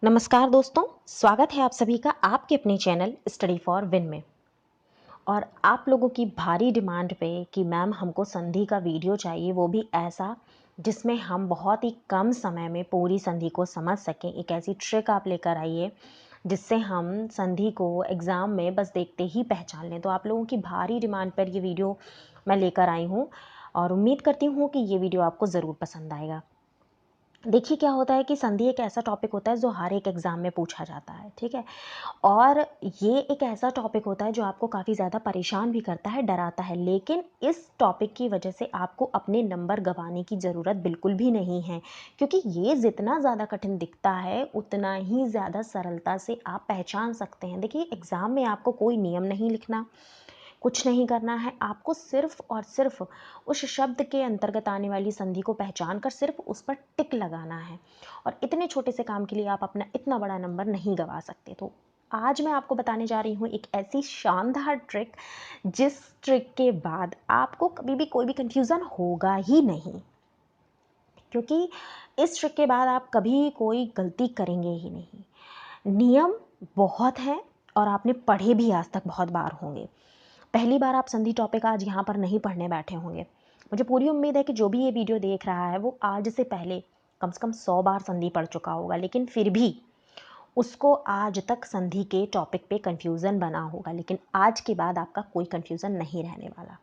नमस्कार दोस्तों, स्वागत है आप सभी का आपके अपने चैनल स्टडी फॉर विन में। और आप लोगों की भारी डिमांड पे कि मैम हमको संधि का वीडियो चाहिए, वो भी ऐसा जिसमें हम बहुत ही कम समय में पूरी संधि को समझ सकें। एक ऐसी ट्रिक आप लेकर आइए जिससे हम संधि को एग्ज़ाम में बस देखते ही पहचान लें। तो आप लोगों की भारी डिमांड पर ये वीडियो मैं लेकर आई हूँ और उम्मीद करती हूँ कि ये वीडियो आपको ज़रूर पसंद आएगा। देखिए क्या होता है कि संधि एक ऐसा टॉपिक होता है जो हर एक एग्ज़ाम में पूछा जाता है, ठीक है? और ये एक ऐसा टॉपिक होता है जो आपको काफ़ी ज़्यादा परेशान भी करता है, डराता है। लेकिन इस टॉपिक की वजह से आपको अपने नंबर गँवाने की ज़रूरत बिल्कुल भी नहीं है, क्योंकि ये जितना ज़्यादा कठिन दिखता है, उतना ही ज़्यादा सरलता से आप पहचान सकते हैं। देखिए, एग्ज़ाम में आपको कोई नियम नहीं लिखना, कुछ नहीं करना है। आपको सिर्फ़ और सिर्फ़ उस शब्द के अंतर्गत आने वाली संधि को पहचान कर सिर्फ़ उस पर टिक लगाना है, और इतने छोटे से काम के लिए आप अपना इतना बड़ा नंबर नहीं गँवा सकते। तो आज मैं आपको बताने जा रही हूँ एक ऐसी शानदार ट्रिक, जिस ट्रिक के बाद आपको कभी भी कोई भी कन्फ्यूज़न होगा ही नहीं, क्योंकि इस ट्रिक के बाद आप कभी कोई गलती करेंगे ही नहीं। नियम बहुत हैं और आपने पढ़े भी आज तक बहुत बार होंगे। पहली बार आप संधि टॉपिक आज यहाँ पर नहीं पढ़ने बैठे होंगे। मुझे पूरी उम्मीद है कि जो भी ये वीडियो देख रहा है वो आज से पहले कम से कम 100 बार संधि पढ़ चुका होगा, लेकिन फिर भी उसको आज तक संधि के टॉपिक पे कन्फ्यूज़न बना होगा। लेकिन आज के बाद आपका कोई कन्फ्यूज़न नहीं रहने वाला।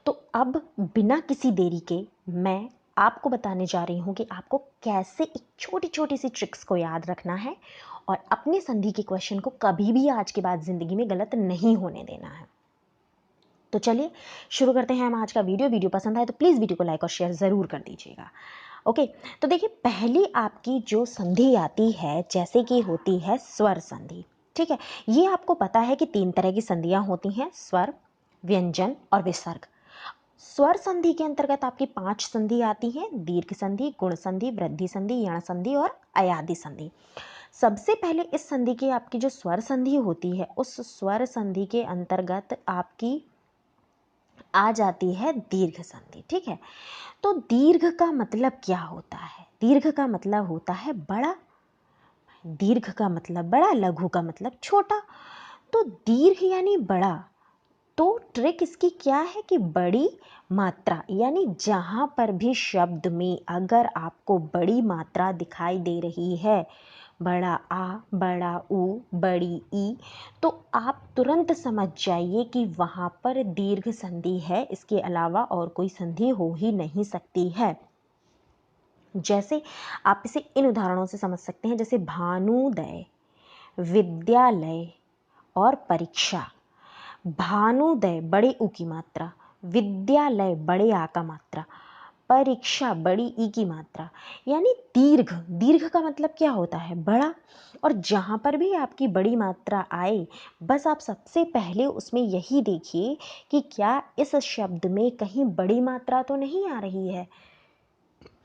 तो अब बिना किसी देरी के मैं आपको बताने जा रही हूँ कि आपको कैसे एक छोटी छोटी सी ट्रिक्स को याद रखना है और अपने संधि के क्वेश्चन को कभी भी आज के बाद ज़िंदगी में गलत नहीं होने देना है। तो चलिए शुरू करते हैं हम आज का वीडियो पसंद आए तो प्लीज़ वीडियो को लाइक और शेयर ज़रूर कर दीजिएगा। ओके, तो देखिए, पहली आपकी जो संधि आती है जैसे कि होती है स्वर संधि। ठीक है, ये आपको पता है कि 3 तरह की संधियाँ होती हैं: स्वर, व्यंजन और विसर्ग। स्वर संधि के अंतर्गत आपकी 5 संधि आती हैं: दीर्घ संधि, गुण संधि, वृद्धि संधि, यण संधि और अयादि संधि। सबसे पहले इस संधि की आपकी जो स्वर संधि होती है, उस स्वर संधि के अंतर्गत आपकी आ जाती है दीर्घ संधि। ठीक है, तो दीर्घ का मतलब क्या होता है? दीर्घ का मतलब होता है बड़ा। दीर्घ का मतलब बड़ा, लघु का मतलब छोटा। तो दीर्घ यानी बड़ा। तो ट्रिक इसकी क्या है कि बड़ी मात्रा, यानी जहां पर भी शब्द में अगर आपको बड़ी मात्रा दिखाई दे रही है, बड़ा आ, बड़ा ऊ, बड़ी ई, तो आप तुरंत समझ जाइए कि वहां पर दीर्घ संधि है। इसके अलावा और कोई संधि हो ही नहीं सकती है। जैसे आप इसे इन उदाहरणों से समझ सकते हैं, जैसे भानुदय, विद्यालय और परीक्षा। भानुदय बड़े ऊ की मात्रा, विद्यालय बड़े आ का मात्रा, परीक्षा बड़ी ई की मात्रा। यानी दीर्घ, दीर्घ का मतलब क्या होता है? बड़ा। और जहां पर भी आपकी बड़ी मात्रा आए, बस आप सबसे पहले उसमें यही देखिए कि क्या इस शब्द में कहीं बड़ी मात्रा तो नहीं आ रही है।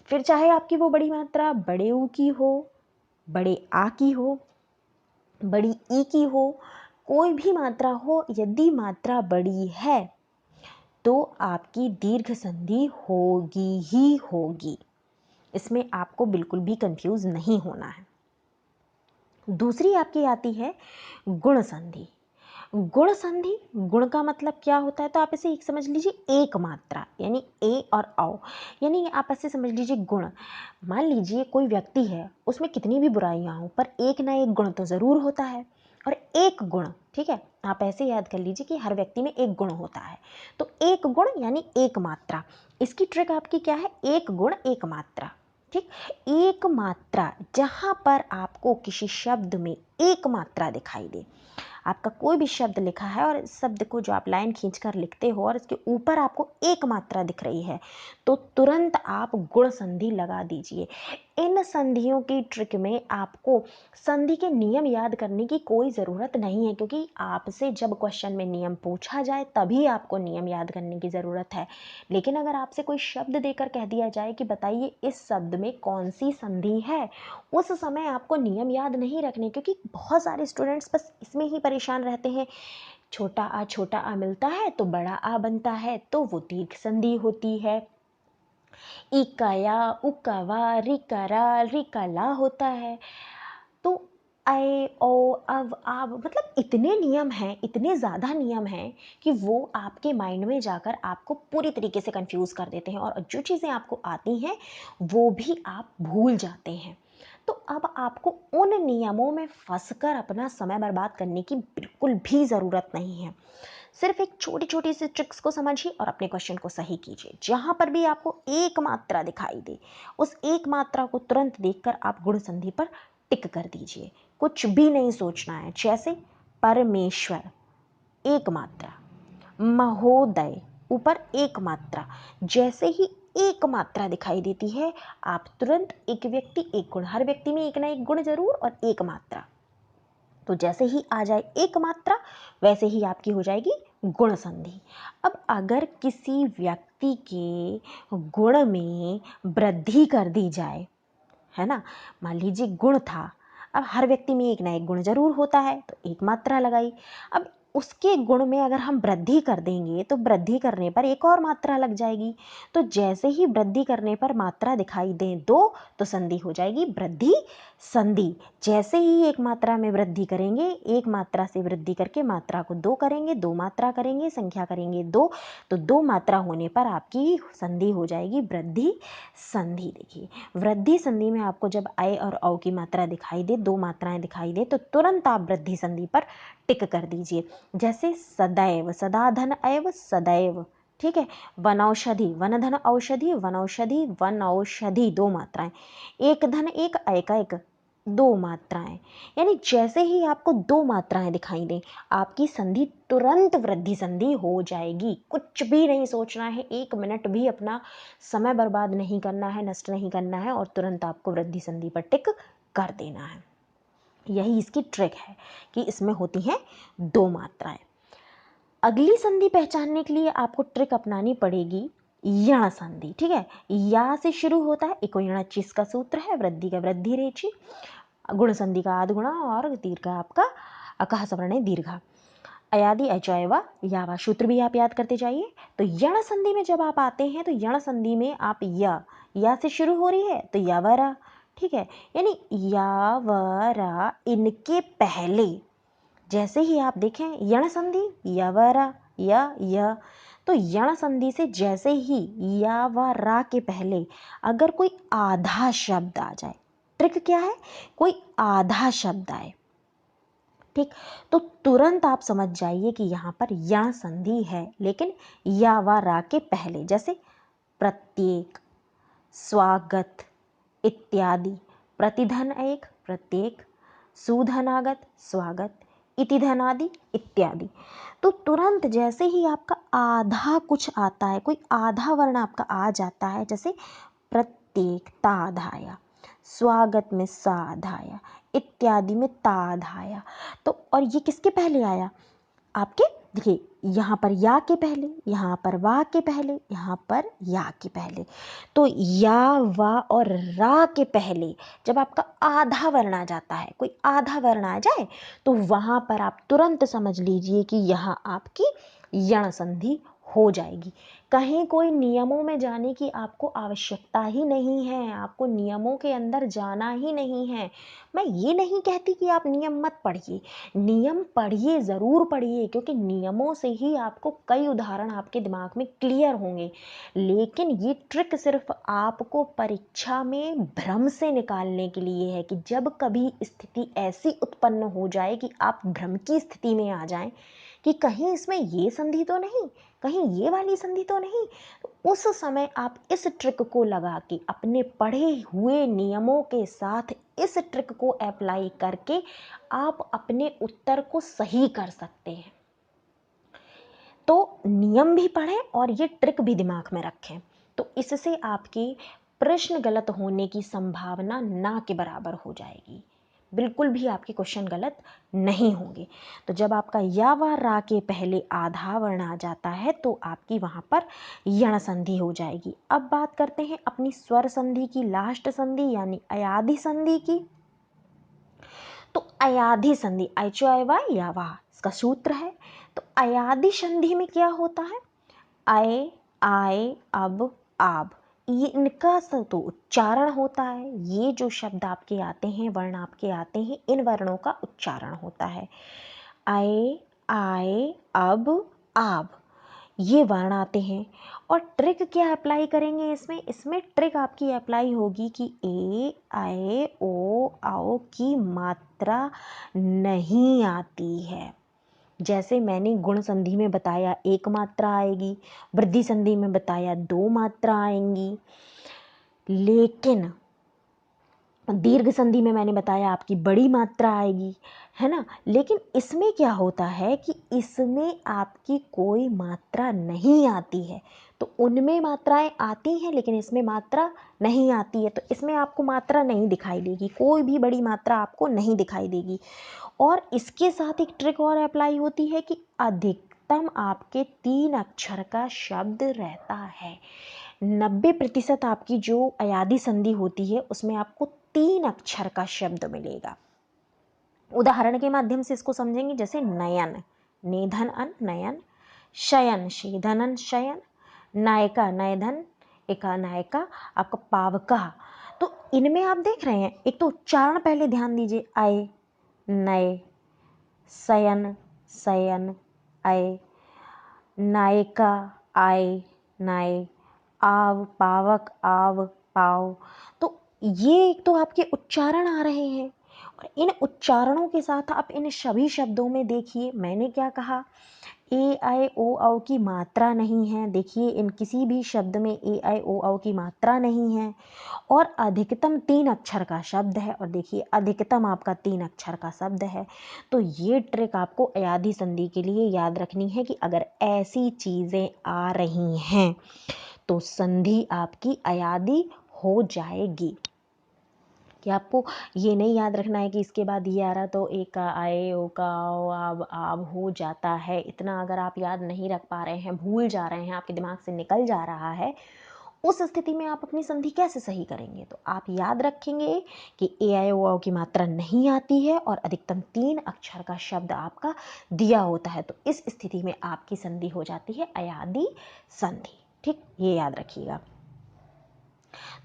फिर चाहे आपकी वो बड़ी मात्रा बड़े ऊ की हो, बड़े आ की हो, बड़ी ई की हो, कोई भी मात्रा हो, यदि मात्रा बड़ी है तो आपकी दीर्घ संधि होगी ही होगी। इसमें आपको बिल्कुल भी कंफ्यूज नहीं होना है। दूसरी आपकी आती है गुण संधि। गुण संधि, गुण का मतलब क्या होता है? तो आप इसे एक समझ लीजिए, एक मात्रा, यानी ए और औ, यानी आप ऐसे समझ लीजिए गुण। मान लीजिए कोई व्यक्ति है, उसमें कितनी भी बुराइयां हो पर एक ना एक गुण तो जरूर होता है, और एक गुण, ठीक है, आप ऐसे याद कर लीजिए कि हर व्यक्ति में एक गुण होता है। तो एक गुण यानी एक मात्रा। इसकी ट्रिक आपकी क्या है? एक गुण एक मात्रा। ठीक, एक मात्रा, जहां पर आपको किसी शब्द में एक मात्रा दिखाई दे, आपका कोई भी शब्द लिखा है और इस शब्द को जो आप लाइन खींचकर लिखते हो और इसके ऊपर आपको एक मात्रा दिख रही है, तो तुरंत आप गुण संधि लगा दीजिए। इन संधियों की ट्रिक में आपको संधि के नियम याद करने की कोई ज़रूरत नहीं है, क्योंकि आपसे जब क्वेश्चन में नियम पूछा जाए तभी आपको नियम याद करने की ज़रूरत है। लेकिन अगर आपसे कोई शब्द देकर कह दिया जाए कि बताइए इस शब्द में कौन सी संधि है, उस समय आपको नियम याद नहीं रखने, क्योंकि बहुत सारे स्टूडेंट्स बस इसमें ही परेशान रहते हैं। छोटा आ मिलता है तो बड़ा आ बनता है, तो वो दीर्घ संधि होती है। इकाया, उकावा, रिकारा, रिकाला होता है। तो ऐ ओ अव आव मतलब इतने नियम हैं, इतने ज़्यादा नियम हैं कि वो आपके माइंड में जाकर आपको पूरी तरीके से कंफ्यूज कर देते हैं और जो चीज़ें आपको आती हैं वो भी आप भूल जाते हैं। तो अब आपको उन नियमों में फंसकर अपना समय बर्बाद करने की बिल्कुल भी ज़रूरत नहीं है। सिर्फ एक छोटी छोटी सी ट्रिक्स को समझिए और अपने क्वेश्चन को सही कीजिए। जहां पर भी आपको एक मात्रा दिखाई दे, उस एक मात्रा को तुरंत देखकर आप गुण संधि पर टिक कर दीजिए। कुछ भी नहीं सोचना है। जैसे परमेश्वर, एक मात्रा, महोदय, ऊपर एक मात्रा। जैसे ही एक मात्रा दिखाई देती है आप तुरंत एक व्यक्ति एक गुण, हर व्यक्ति में एक ना एक गुण जरूर और एक मात्रा। तो जैसे ही आ जाए एक मात्रा वैसे ही आपकी हो जाएगी गुण संधि। अब अगर किसी व्यक्ति के गुण में वृद्धि कर दी जाए, है ना, मान लीजिए गुण था, अब हर व्यक्ति में एक ना एक गुण जरूर होता है तो एक मात्रा लगाई। अब उसके गुण में अगर हम वृद्धि कर देंगे तो वृद्धि करने पर एक और मात्रा लग जाएगी। तो जैसे ही वृद्धि करने पर मात्रा दिखाई दे दो तो संधि हो जाएगी वृद्धि संधि। जैसे ही एक मात्रा में वृद्धि करेंगे, एक मात्रा से वृद्धि करके मात्रा को दो करेंगे, दो मात्रा करेंगे, संख्या करेंगे दो, तो दो मात्रा होने पर आपकी संधि हो जाएगी वृद्धि संधि। देखिए वृद्धि संधि में आपको जब आय और औ की मात्रा दिखाई दे, दो मात्राएं दिखाई दे, तो तुरंत आप वृद्धि संधि पर टिक कर दीजिए। जैसे सदैव, सदा धन एव सदैव, ठीक है। वनौषधि, वन धन औषधि, वनौषधि, वन औषधि, दो मात्राएं। एक धन एक, एक एक, दो मात्राएं। यानी जैसे ही आपको दो मात्राएं दिखाई दें आपकी संधि तुरंत वृद्धि संधि हो जाएगी। कुछ भी नहीं सोचना है, एक मिनट भी अपना समय बर्बाद नहीं करना है, नष्ट नहीं करना है और तुरंत आपको वृद्धि संधि पर टिक कर देना है। यही इसकी ट्रिक है कि इसमें होती हैं दो मात्राएं। अगली संधि पहचानने के लिए आपको ट्रिक अपनानी पड़ेगी यण संधि, ठीक है। या से शुरू होता है, इको यणचिस का सूत्र है, वृद्धि का वृद्धि रेचि, गुण संधि का आध गुणा और दीर्घ आपका अकह सवर्ण दीर्घा, अयादि अचयवा यावा, सूत्र भी आप याद करते जाइए। तो यण संधि में जब आप आते हैं तो यण संधि में आप या से शुरू हो रही है तो यावरा, ठीक है। यानी यावरा, इनके पहले जैसे ही आप देखें यण संधि यवरा या, तो यण संधि से जैसे ही या व रा के पहले अगर कोई आधा शब्द आ जाए, ट्रिक क्या है, कोई आधा शब्द आए, ठीक, तो तुरंत आप समझ जाइए कि यहाँ पर यण संधि है, लेकिन या व रा के पहले। जैसे प्रत्येक, स्वागत इत्यादि, प्रतिधन एक, प्रत्येक, सुधनागत स्वागत, इति धनादि इत्यादि। तो तुरंत जैसे ही आपका आधा कुछ आता है, कोई आधा वर्ण आपका आ जाता है, जैसे प्रत्येक ता आधा आया, स्वागत में सा आधा आया, इत्यादि में ता आधा आया, तो और ये किसके पहले आया, आपके देखिए यहाँ पर या के पहले, यहाँ पर वा के पहले, यहाँ पर या के पहले। तो या वा और रा के पहले जब आपका आधा वर्ण आ जाता है, कोई आधा वर्ण आ जाए, तो वहां पर आप तुरंत समझ लीजिए कि यहाँ आपकी यण संधि हो जाएगी। कहीं कोई नियमों में जाने की आपको आवश्यकता ही नहीं है, आपको नियमों के अंदर जाना ही नहीं है। मैं ये नहीं कहती कि आप नियम मत पढ़िए, नियम पढ़िए, ज़रूर पढ़िए, क्योंकि नियमों से ही आपको कई उदाहरण आपके दिमाग में क्लियर होंगे। लेकिन ये ट्रिक सिर्फ आपको परीक्षा में भ्रम से निकालने के लिए है कि जब कभी स्थिति ऐसी उत्पन्न हो जाए कि आप भ्रम की स्थिति में आ जाएं कि कहीं इसमें ये संधि तो नहीं, कहीं ये वाली संधि तो नहीं, तो उस समय आप इस ट्रिक को लगा के अपने पढ़े हुए नियमों के साथ इस ट्रिक को अप्लाई करके आप अपने उत्तर को सही कर सकते हैं। तो नियम भी पढ़ें और ये ट्रिक भी दिमाग में रखें, तो इससे आपकी प्रश्न गलत होने की संभावना ना के बराबर हो जाएगी, बिल्कुल भी आपके क्वेश्चन गलत नहीं होंगे। तो जब आपका या व रा के पहले आधा वर्ण आ जाता है तो आपकी वहां पर यण संधि हो जाएगी। अब बात करते हैं अपनी स्वर संधि की, लास्ट संधि यानी अयाधि संधि की। तो अयाधि संधि ऐचो अयवा या वाह इसका सूत्र है। तो अयाधि संधि में क्या होता है, अय आय अब आब, ये इनका तो उच्चारण होता है। ये जो शब्द आपके आते हैं, वर्ण आपके आते हैं, इन वर्णों का उच्चारण होता है। आए, आए, अब, आब, ये वर्ण आते हैं। और ट्रिक क्या अप्लाई करेंगे इसमें? इसमें ट्रिक आपकी अप्लाई होगी कि ए, आए, ओ, आओ की मात्रा नहीं आती है। जैसे मैंने गुण संधि में बताया 1 मात्रा आएगी, वृद्धि संधि में बताया 2 मात्रा आएंगी, लेकिन दीर्घ संधि में मैंने बताया आपकी बड़ी मात्रा आएगी, है ना। लेकिन इसमें क्या होता है कि इसमें आपकी कोई मात्रा नहीं आती है। तो उनमें मात्राएं आती हैं लेकिन इसमें मात्रा नहीं आती है, तो इसमें आपको मात्रा नहीं दिखाई देगी, कोई भी बड़ी मात्रा आपको नहीं दिखाई देगी। और इसके साथ एक ट्रिक और अप्लाई होती है कि अधिकतम आपके 3 अक्षर का शब्द रहता है। 90% आपकी जो अयादी संधि होती है उसमें आपको 3 अक्षर का शब्द मिलेगा। उदाहरण के माध्यम से इसको समझेंगे, जैसे नयन, नेधन अन नयन, शयन, शेधन अन शयन, नायका, नयधन, एका नायका, आपका पावका। तो इनमें आप देख रहे हैं, एक तो उच्चारण पहले ध्यान दीजिए, आए, नए, शयन, शयन, आए, नायिका, आए, नाय, आव, पावक, आव, पाव। तो ये एक तो आपके उच्चारण आ रहे हैं। और इन उच्चारणों के साथ आप इन सभी शब्दों में देखिए, मैंने क्या कहा, ए आई ओ औ की मात्रा नहीं है। देखिए इन किसी भी शब्द में ए आई ओ औ की मात्रा नहीं है और अधिकतम 3 अक्षर का शब्द है। और देखिए अधिकतम आपका 3 अक्षर का शब्द है। तो ये ट्रिक आपको अयादी संधि के लिए याद रखनी है कि अगर ऐसी चीज़ें आ रही हैं तो संधि आपकी अयादी हो जाएगी। कि आपको ये नहीं याद रखना है कि इसके बाद ये आ रहा तो एक का आए, ओ का आओ, आब हो जाता है। इतना अगर आप याद नहीं रख पा रहे हैं, भूल जा रहे हैं, आपके दिमाग से निकल जा रहा है, उस स्थिति में आप अपनी संधि कैसे सही करेंगे? तो आप याद रखेंगे कि ए आई ओ औ की मात्रा नहीं आती है और अधिकतम 3 अक्षर का शब्द आपका दिया होता है। तो इस स्थिति में आपकी संधि हो जाती है अयादी संधि। ठीक, ये याद रखिएगा।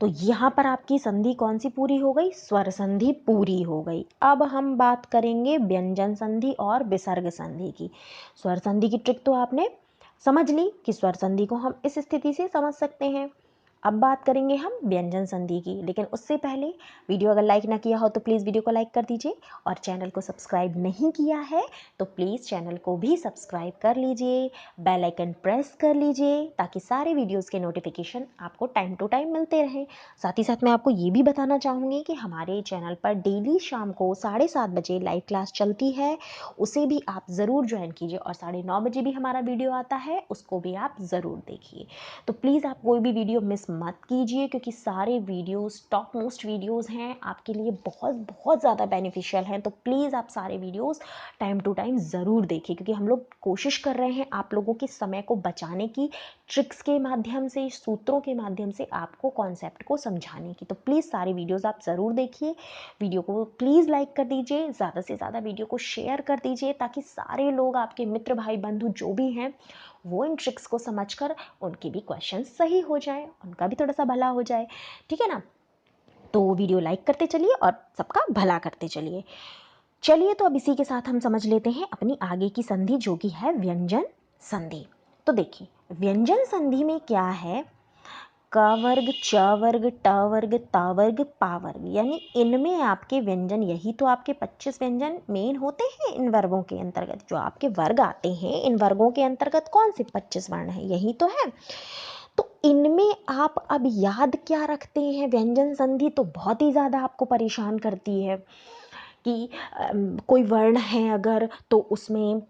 तो यहाँ पर आपकी संधि कौन सी पूरी हो गई? स्वर संधि पूरी हो गई। अब हम बात करेंगे व्यंजन संधि और विसर्ग संधि की। स्वर संधि की ट्रिक तो आपने समझ ली कि स्वर संधि को हम इस स्थिति से समझ सकते हैं। अब बात करेंगे हम व्यंजन संधि की, लेकिन उससे पहले वीडियो अगर लाइक ना किया हो तो प्लीज़ वीडियो को लाइक कर दीजिए, और चैनल को सब्सक्राइब नहीं किया है तो प्लीज़ चैनल को भी सब्सक्राइब कर लीजिए, बेल आइकन प्रेस कर लीजिए ताकि सारे वीडियोस के नोटिफिकेशन आपको टाइम टू टाइम मिलते रहें। साथ ही साथ मैं आपको ये भी बताना चाहूँगी कि हमारे चैनल पर डेली शाम को 7:30 बजे लाइव क्लास चलती है, उसे भी आप ज़रूर ज्वाइन कीजिए। और 9:30 बजे भी हमारा वीडियो आता है, उसको भी आप ज़रूर देखिए। तो प्लीज़ आप कोई भी वीडियो मिस मत कीजिए, क्योंकि सारे वीडियोस टॉप मोस्ट वीडियोस हैं, आपके लिए बहुत बहुत ज़्यादा बेनिफिशियल हैं। तो प्लीज़ आप सारे वीडियोस टाइम टू टाइम ज़रूर देखिए, क्योंकि हम लोग कोशिश कर रहे हैं आप लोगों के समय को बचाने की, ट्रिक्स के माध्यम से, सूत्रों के माध्यम से आपको कॉन्सेप्ट को समझाने की। तो प्लीज़ सारे वीडियोस आप ज़रूर देखिए। वीडियो को प्लीज़ लाइक कर दीजिए, ज़्यादा से ज़्यादा वीडियो को शेयर कर दीजिए, ताकि सारे लोग, आपके मित्र, भाई, बंधु जो भी हैं, वो इन ट्रिक्स को समझकर उनके भी क्वेश्चन सही हो जाए, उनका भी थोड़ा सा भला हो जाए। ठीक है ना। तो वीडियो लाइक करते चलिए और सबका भला करते चलिए। चलिए, तो अब इसी के साथ हम समझ लेते हैं अपनी आगे की संधि, जो कि है व्यंजन संधि। तो देखिए व्यंजन संधि में क्या है, क वर्ग, च वर्ग, ट वर्ग, त वर्ग, पा वर्ग, यानी इनमें आपके व्यंजन, यही तो आपके 25 व्यंजन मेन होते हैं इन वर्गों के अंतर्गत। जो आपके वर्ग आते हैं इन वर्गों के अंतर्गत कौन से 25 वर्ण है, यही तो है। तो इनमें आप अब याद क्या रखते हैं? व्यंजन संधि तो बहुत ही ज़्यादा आपको परेशान करती है कि कोई वर्ण है अगर, तो उसमें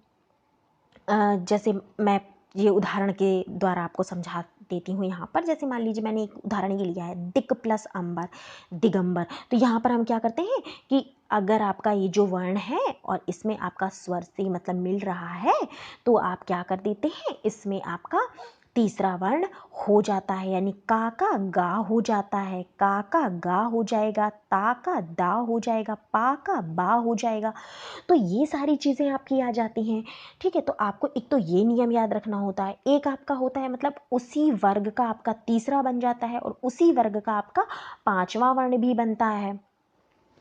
जैसे मैं ये उदाहरण के द्वारा आपको समझा देती हूँ यहाँ पर। जैसे मान लीजिए मैंने एक उदाहरण ये लिया है, दिक प्लस अंबर, दिगंबर। तो यहाँ पर हम क्या करते हैं कि अगर आपका ये जो वर्ण है और इसमें आपका स्वर से मतलब मिल रहा है, तो आप क्या कर देते हैं, इसमें आपका तीसरा वर्ण हो जाता है, यानी का का गा हो जाता है, का का गा हो जाएगा, ता का दा हो जाएगा, पा का बा हो जाएगा। तो ये सारी चीज़ें आपकी आ जाती हैं। ठीक है, तो आपको एक तो ये नियम याद रखना होता है, एक आपका होता है मतलब उसी वर्ग का आपका तीसरा बन जाता है और उसी वर्ग का आपका पांचवा वर्ण भी बनता है।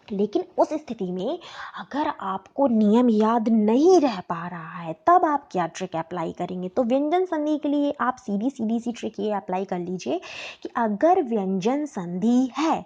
लेकिन उस स्थिति में अगर आपको नियम याद नहीं रह पा रहा है तब आप क्या ट्रिक अप्लाई करेंगे? तो व्यंजन संधि के लिए आप सीधी सीधी सी ट्रिक ये अप्लाई कर लीजिए कि अगर व्यंजन संधि है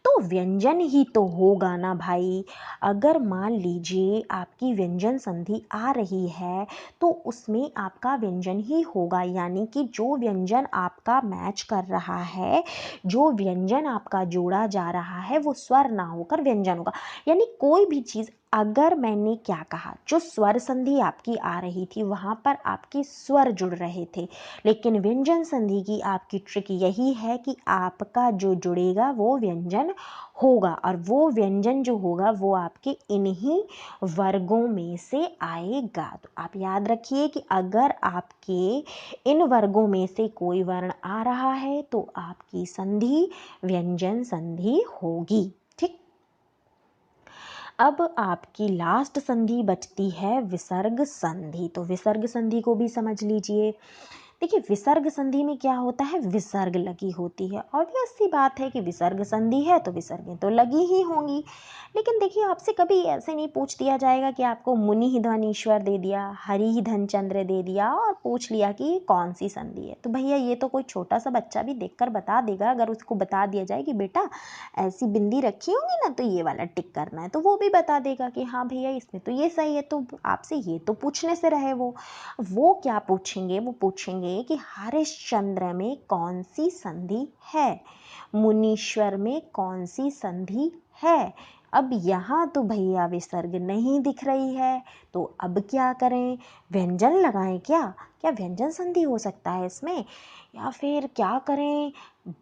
तो व्यंजन ही तो होगा ना भाई। अगर मान लीजिए आपकी व्यंजन संधि आ रही है तो उसमें आपका व्यंजन ही होगा, यानी कि जो व्यंजन आपका मैच कर रहा है, जो व्यंजन आपका जोड़ा जा रहा है वो स्वर ना होकर व्यंजन होगा। यानी कोई भी चीज़, अगर मैंने क्या कहा, जो स्वर संधि आपकी आ रही थी वहाँ पर आपके स्वर जुड़ रहे थे, लेकिन व्यंजन संधि की आपकी ट्रिक यही है कि आपका जो जुड़ेगा वो व्यंजन होगा और वो व्यंजन जो होगा वो आपके इन्हीं वर्गों में से आएगा। तो आप याद रखिए कि अगर आपके इन वर्गों में से कोई वर्ण आ रहा है तो आपकी संधि व्यंजन संधि होगी। ठीक, अब आपकी लास्ट संधि बचती है विसर्ग संधि। तो विसर्ग संधि को भी समझ लीजिए। देखिए, विसर्ग संधि में क्या होता है, विसर्ग लगी होती है। ऑब्वियस सी बात है कि विसर्ग संधि है तो विसर्गें तो लगी ही होंगी। लेकिन देखिए, आपसे कभी ऐसे नहीं पूछ दिया जाएगा कि आपको मुनि ही धनीश्वर दे दिया, हरि ही धनचंद्र दे दिया और पूछ लिया कि कौन सी संधि है। तो भैया ये तो कोई छोटा सा बच्चा भी देखकर बता देगा। अगर उसको बता दिया जाए कि बेटा ऐसी बिंदी रखी होगी ना तो ये वाला टिक करना है, तो वो भी बता देगा कि हाँ भैया इसमें तो ये सही है। तो आपसे ये तो पूछने से रहे वो क्या पूछेंगे, वो पूछेंगे कि हरिश्चंद्र में कौन सी संधि है, मुनीश्वर में कौन सी संधि है। अब यहाँ तो भैया विसर्ग नहीं दिख रही है, तो अब क्या करें, व्यंजन लगाएं क्या? क्या व्यंजन संधि हो सकता है इसमें? या फिर क्या करें,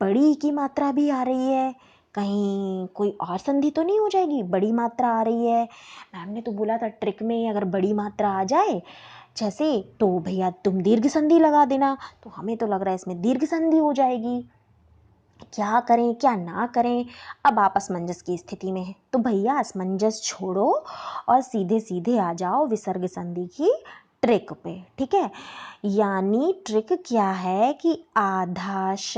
बड़ी की मात्रा भी आ रही है, कहीं कोई और संधि तो नहीं हो जाएगी? बड़ी मात्रा आ रही है, मैम ने तो बोला था ट्रिक में अगर बड़ी मात्रा आ जाए जैसे तो भैया तुम दीर्घ संधि लगा देना। तो हमें तो लग रहा है इसमें दीर्घ संधि हो जाएगी। क्या करें क्या ना करें? अब आप असमंजस की स्थिति में हैं, तो भैया असमंजस छोड़ो और सीधे सीधे आ जाओ विसर्ग संधि की ट्रिक पे। ठीक है, यानी ट्रिक क्या है कि आधा श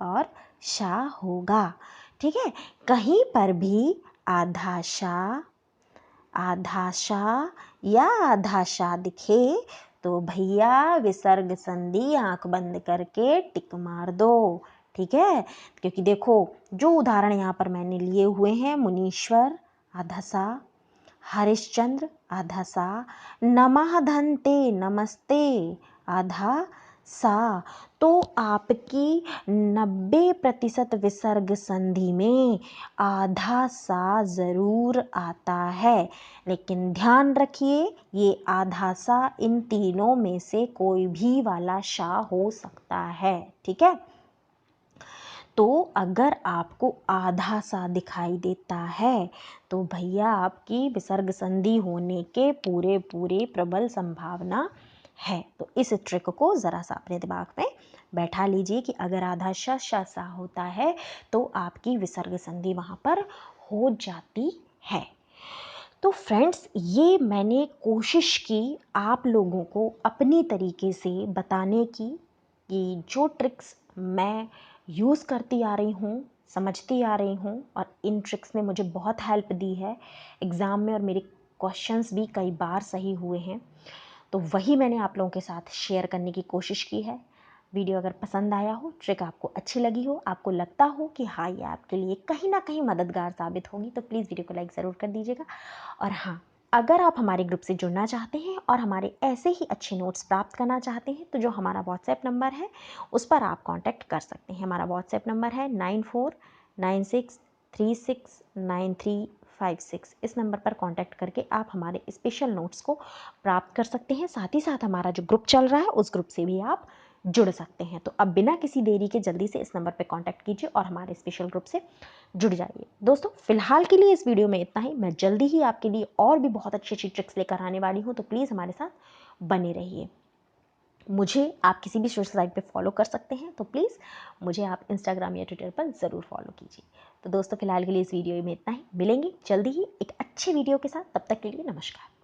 और शा होगा। ठीक है, कहीं पर भी आधा शा या आधा शा दिखे तो भैया विसर्ग संधि आंख बंद करके टिक मार दो। ठीक है, क्योंकि देखो जो उदाहरण यहाँ पर मैंने लिए हुए हैं, मुनीश्वर आधा सा, हरिश्चंद्र आधा सा, नमः धन्ते नमस्ते आधा सा, तो आपकी 90% विसर्ग संधि में आधा सा जरूर आता है। लेकिन ध्यान रखिए ये आधा सा इन तीनों में से कोई भी वाला शा हो सकता है। ठीक है, तो अगर आपको आधा सा दिखाई देता है तो भैया आपकी विसर्ग संधि होने के पूरे प्रबल संभावना है। तो इस ट्रिक को ज़रा सा अपने दिमाग में बैठा लीजिए कि अगर आधा श सा होता है तो आपकी विसर्ग संधि वहाँ पर हो जाती है। तो फ्रेंड्स, ये मैंने कोशिश की आप लोगों को अपनी तरीके से बताने की कि जो ट्रिक्स मैं यूज़ करती आ रही हूँ, समझती आ रही हूँ और इन ट्रिक्स ने मुझे बहुत हेल्प दी है एग्ज़ाम में और मेरे क्वेश्चंस भी कई बार सही हुए हैं। तो वही मैंने आप लोगों के साथ शेयर करने की कोशिश की है। वीडियो अगर पसंद आया हो, ट्रिक आपको अच्छी लगी हो, आपको लगता हो कि हाँ ये आपके लिए कहीं ना कहीं मददगार साबित होगी, तो प्लीज़ वीडियो को लाइक ज़रूर कर दीजिएगा। और हाँ, अगर आप हमारे ग्रुप से जुड़ना चाहते हैं और हमारे ऐसे ही अच्छे नोट्स प्राप्त करना चाहते हैं तो जो हमारा व्हाट्सएप नंबर है उस पर आप कांटेक्ट कर सकते हैं। हमारा व्हाट्सएप नंबर है 9496369356। इस नंबर पर कांटेक्ट करके आप हमारे स्पेशल नोट्स को प्राप्त कर सकते हैं। साथ ही साथ हमारा जो ग्रुप चल रहा है उस ग्रुप से भी आप जुड़ सकते हैं। तो अब बिना किसी देरी के जल्दी से इस नंबर पर कांटेक्ट कीजिए और हमारे स्पेशल ग्रुप से जुड़ जाइए। दोस्तों, फिलहाल के लिए इस वीडियो में इतना ही। मैं जल्दी ही आपके लिए और भी बहुत अच्छी अच्छी ट्रिक्स लेकर आने वाली हूँ, तो प्लीज़ हमारे साथ बने रहिए। मुझे आप किसी भी सोशल साइट पे फॉलो कर सकते हैं, तो प्लीज़ मुझे आप इंस्टाग्राम या ट्विटर पर ज़रूर फॉलो कीजिए। तो दोस्तों फिलहाल के लिए इस वीडियो में इतना ही, मिलेंगे जल्दी ही एक अच्छे वीडियो के साथ, तब तक के लिए नमस्कार।